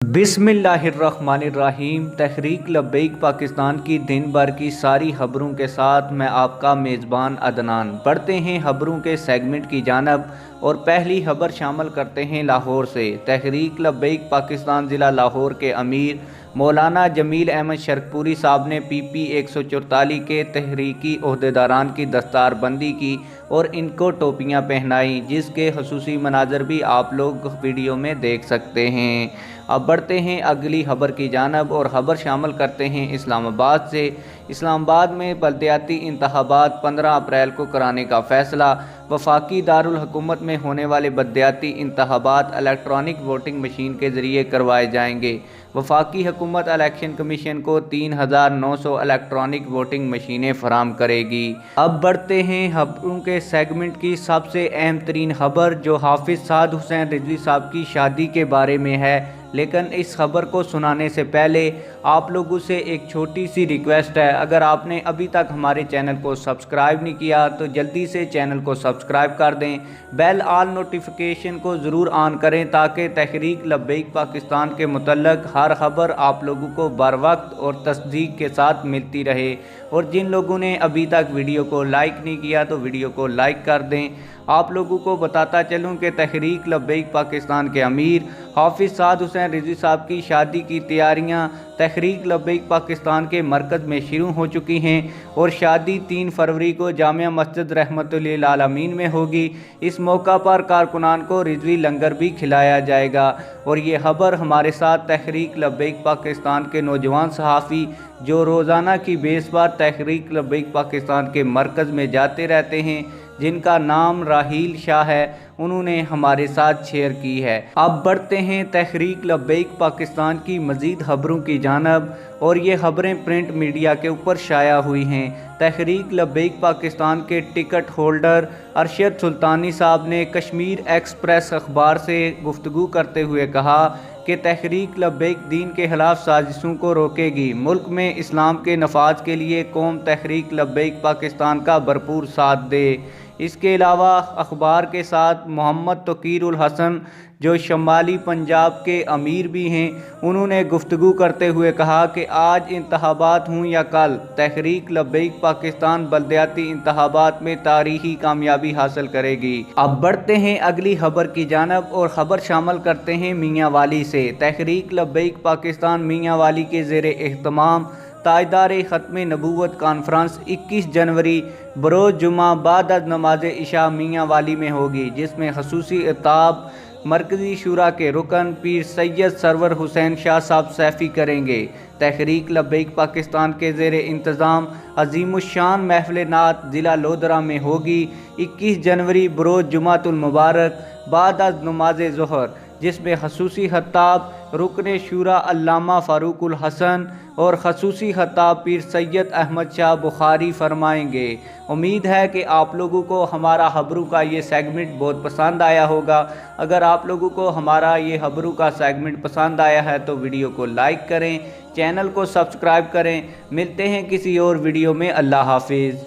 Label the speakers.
Speaker 1: बिस्मिल्लाहिर्रहमानिर्रहीम। तहरीक लब्बैक पाकिस्तान की दिन भर की सारी खबरों के साथ मैं आपका मेज़बान अदनान। बढ़ते हैं खबरों के सेगमेंट की जानब और पहली खबर शामिल करते हैं लाहौर से। तहरीक लब्बैक पाकिस्तान ज़िला लाहौर के अमीर मौलाना जमील अहमद शरकपुरी साहब ने PP 144 के तहरीकी ओहदेदारान की दस्तारबंदी की और इनको टोपियां पहनाई, जिसके खसूसी मनाजर भी आप लोग वीडियो में देख सकते हैं। अब बढ़ते हैं अगली खबर की जानब और खबर शामिल करते हैं इस्लामाबाद से। इस्लामाबाद में बल्दियाती इंतखाबात 15 अप्रैल को कराने का फैसला। वफाकी दारुल हुकूमत में होने वाले बल्दियाती इंतखाबात इलेक्ट्रॉनिक वोटिंग मशीन के ज़रिए करवाए जाएंगे। वफाकी हुकूमत इलेक्शन कमीशन को 3900 इलेक्ट्रॉनिक वोटिंग मशीनें फराम करेगी। अब बढ़ते हैं खबरों के सेगमेंट की सबसे अहम तरीन खबर, जो हाफिज़ साद हुसैन रिजवी साहब की शादी के बारे में है। लेकिन इस खबर को सुनाने से पहले आप लोगों से एक छोटी सी रिक्वेस्ट है, अगर आपने अभी तक हमारे चैनल को सब्सक्राइब नहीं किया तो जल्दी से चैनल को सब्सक्राइब कर दें, बेल आल नोटिफिकेशन को ज़रूर ऑन करें ताकि तहरीक लब्बैक पाकिस्तान के मुतल्लक हर खबर आप लोगों को बर वक्त और तस्दीक के साथ मिलती रहे। और जिन लोगों ने अभी तक वीडियो को लाइक नहीं किया तो वीडियो को लाइक कर दें। आप लोगों को बताता चलूं कि तहरीक लब्बैक पाकिस्तान के अमीर हाफिज़ साद हुसैन रिजवी साहब की शादी की तैयारियां तहरीक लब्बैक पाकिस्तान के मरकज़ में शुरू हो चुकी हैं और शादी 3 फरवरी को जामिया मस्जिद रहमतुल लिल आलमीन में होगी। इस मौका पर कारकुनान को रिजवी लंगर भी खिलाया जाएगा। और ये खबर हमारे साथ तहरीक लब्बैक पाकिस्तान के नौजवान सहाफ़ी जो रोज़ाना की बेस पर तहरीक लब्बैक पाकिस्तान के मरकज़ में जाते रहते हैं, जिनका नाम राहील शाह है, उन्होंने हमारे साथ शेयर की है। अब बढ़ते हैं तहरीक लब्बैक पाकिस्तान की मज़ीद खबरों की जानब और ये खबरें प्रिंट मीडिया के ऊपर शाया हुई हैं। तहरीक लब्बैक पाकिस्तान के टिकट होल्डर अरशद सुल्तानी साहब ने कश्मीर एक्सप्रेस अखबार से गुफ्तगू करते हुए कहा कि तहरीक लब्बैक दीन के खिलाफ साजिशों को रोकेगी। मुल्क में इस्लाम के नफाज के लिए कौम तहरीक लब्बैक पाकिस्तान का भरपूर साथ दे। इसके अलावा अखबार के साथ मोहम्मद तौकीर उल हसन जो शमाली पंजाब के अमीर भी हैं, उन्होंने गुफ्तगू करते हुए कहा कि आज इंतखाबात हों या कल, तहरीक लब्बैक पाकिस्तान बल्दियाती इंतखाबात में तारीखी कामयाबी हासिल करेगी। अब बढ़ते हैं अगली खबर की जानब और ख़बर शामिल करते हैं मियाँ वाली से। तहरीक लब्बैक पाकिस्तान मियाँ वाली के ज़ेरे एहतमाम ताजदार ख़त्म नबूवत कॉन्फ्रेंस 21 जनवरी बरोज़ जुमा बाद अज़ नमाज इशा मियाँ वाली में होगी, जिसमें खसूसी खिताब मरकज़ी शूरा के रुकन पीर सैयद सरवर हुसैन शाह साहब सैफ़ी करेंगे। तहरीक लब्बैक पाकिस्तान के ज़ेरे इंतज़ाम अज़ीमुश्शान महफ़िल नात ज़िला लोधरा में होगी 21 जनवरी बरोज़ जुमातुल मुबारक बाद अज़ नमाज ज़ोहर, जिसमें खसूसी खिताब रुकन शूरा अल्लामा फ़ारूकुल हसन और खसूसी खिताब पीर सैयद अहमद शाह बुखारी फरमाएंगे। उम्मीद है कि आप लोगों को हमारा खबरों का ये सेगमेंट बहुत पसंद आया होगा। अगर आप लोगों को हमारा ये खबरों का सेगमेंट पसंद आया है तो वीडियो को लाइक करें, चैनल को सब्सक्राइब करें। मिलते हैं किसी और वीडियो में। अल्लाह हाफिज़।